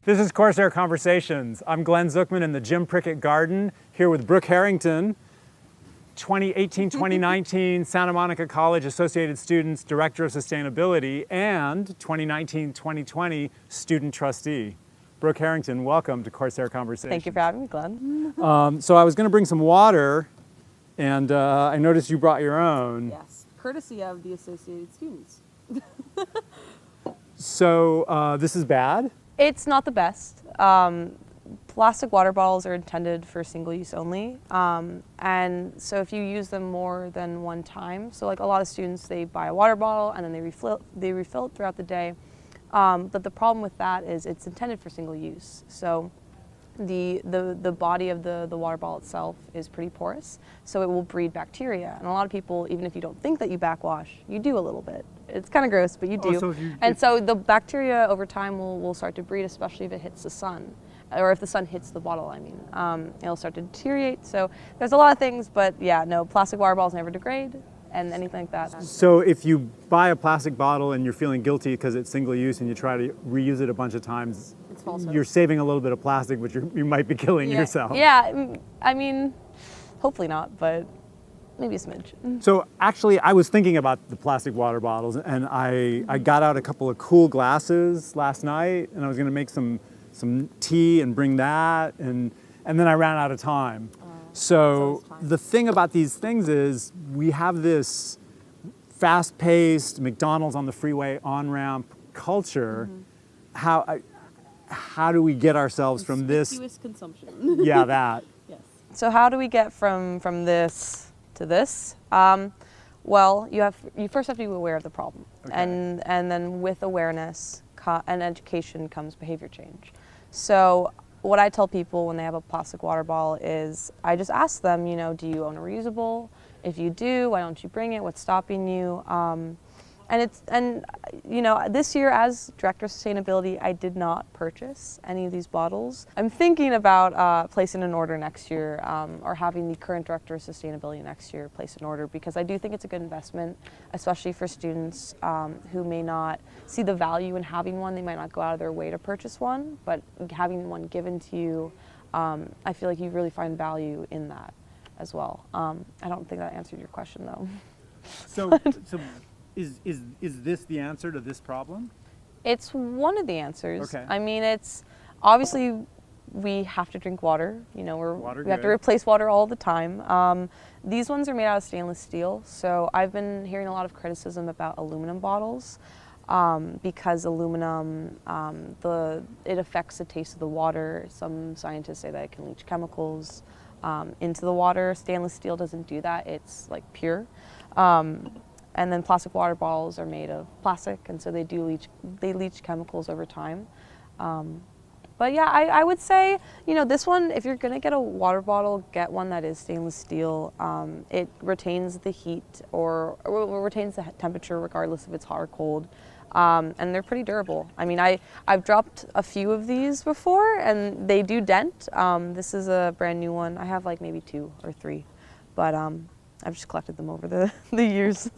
This is Corsair Conversations. I'm Glenn Zucman in the Jim Prickett Garden, here with Brooke Harrington, 2018-2019 Santa Monica College Associated Students Director of Sustainability and 2019-2020 Student Trustee. Brooke Harrington, welcome to Corsair Conversations. Thank you for having me, Glenn. So I was going to bring some water, and I noticed you brought your own. Yes, courtesy of the Associated Students. So this is bad? It's not the best. Plastic water bottles are intended for single use only. And so if you use them more than one time, so like a lot of students, they buy a water bottle and then they refill it throughout the day. But the problem with that is it's intended for single use. So the body of the water bottle itself is pretty porous, so it will breed bacteria. And a lot of people, even if you don't think that you backwash, you do a little bit. It's kind of gross, but you do. So the bacteria over time will start to breed, especially if it hits the sun, or if the sun hits the bottle, I mean. It'll start to deteriorate. So there's a lot of things, but yeah, no, plastic water bottles never degrade and anything like that. So if you buy a plastic bottle and you're feeling guilty because it's single use and you try to reuse it a bunch of times, you're saving a little bit of plastic, but you might be killing yourself. Yeah, I mean, hopefully not, but maybe a smidge. So actually, I was thinking about the plastic water bottles, and I got out a couple of cool glasses last night, and I was going to make some tea and bring that, and then I ran out of time. So the thing about these things is we have this fast-paced McDonald's on the freeway on-ramp culture. How do we get ourselves from this? Conspicuous consumption. Yeah, that. Yes. So how do we get from this to this? Well, you first have to be aware of the problem, and then with awareness and education comes behavior change. So what I tell people when they have a plastic water bottle is I just ask them, do you own a reusable? If you do, why don't you bring it? What's stopping you? And this year as Director of Sustainability, I did not purchase any of these bottles. I'm thinking about placing an order next year, or having the current Director of Sustainability next year place an order, because I do think it's a good investment, especially for students who may not see the value in having one. They might not go out of their way to purchase one, but having one given to you, I feel like you really find value in that as well. I don't think that answered your question though. So Is this the answer to this problem? It's one of the answers. Okay. I mean, it's obviously we have to drink water. We have to replace water all the time. These ones are made out of stainless steel, so I've been hearing a lot of criticism about aluminum bottles because aluminum, it affects the taste of the water. Some scientists say that it can leach chemicals into the water. Stainless steel doesn't do that. It's like pure. And then plastic water bottles are made of plastic, and so they leach chemicals over time. But yeah, I would say, this one, if you're gonna get a water bottle, get one that is stainless steel. It retains the heat or retains the temperature regardless if it's hot or cold. And they're pretty durable. I mean, I've dropped a few of these before and they do dent. This is a brand new one. I have like maybe 2 or 3, but I've just collected them over the years.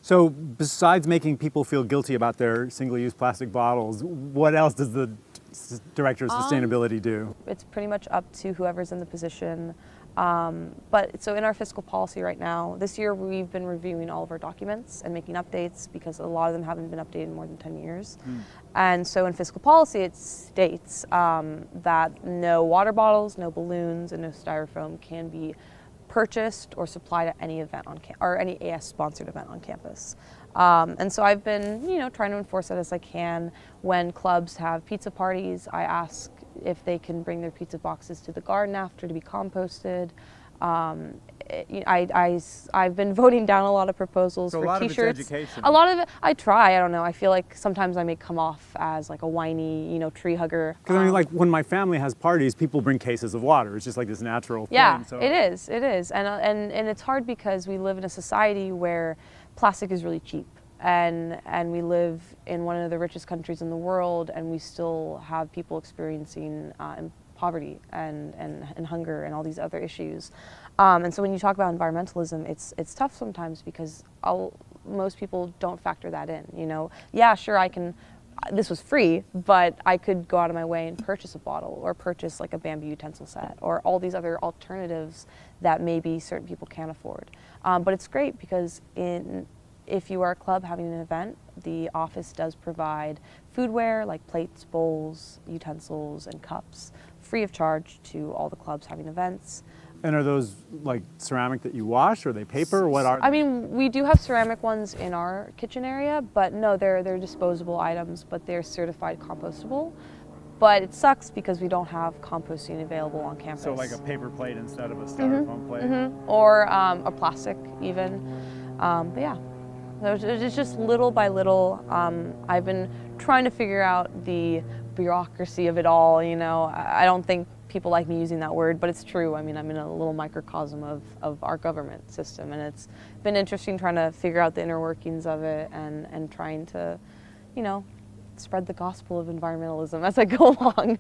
So besides making people feel guilty about their single-use plastic bottles, what else does the Director of Sustainability do? It's pretty much up to whoever's in the position. But so in our fiscal policy right now, this year we've been reviewing all of our documents and making updates because a lot of them haven't been updated in more than 10 years. And so in fiscal policy it states that no water bottles, no balloons, and no styrofoam can be purchased or supplied at any event or any AS-sponsored event on campus. And so I've been, trying to enforce that as I can. When clubs have pizza parties, I ask if they can bring their pizza boxes to the garden after to be composted. I've been voting down a lot of proposals for T-shirts. A lot of it's education. A lot of it, I try. I don't know. I feel like sometimes I may come off as like a whiny, tree hugger. Because I mean, like when my family has parties, people bring cases of water. It's just like this natural thing. Yeah, So. it is, and it's hard because we live in a society where plastic is really cheap. And we live in one of the richest countries in the world, and we still have people experiencing poverty and hunger and all these other issues. And so when you talk about environmentalism, it's tough sometimes because most people don't factor that in. Yeah, sure, this was free, but I could go out of my way and purchase a bottle or purchase like a bamboo utensil set or all these other alternatives that maybe certain people can't afford. But it's great because if you are a club having an event, the office does provide foodware like plates, bowls, utensils, and cups free of charge to all the clubs having events. And are those like ceramic that you wash, or are they paper, or what are they? I mean, we do have ceramic ones in our kitchen area, but no, they're disposable items, but they're certified compostable. But it sucks because we don't have composting available on campus. So like a paper plate instead of a styrofoam plate? Or a plastic even. But yeah, it's just little by little. I've been trying to figure out the bureaucracy of it all, you know. I don't think people like me using that word, but it's true. I mean, I'm in a little microcosm of our government system, and it's been interesting trying to figure out the inner workings of it and trying to, you know, spread the gospel of environmentalism as I go along.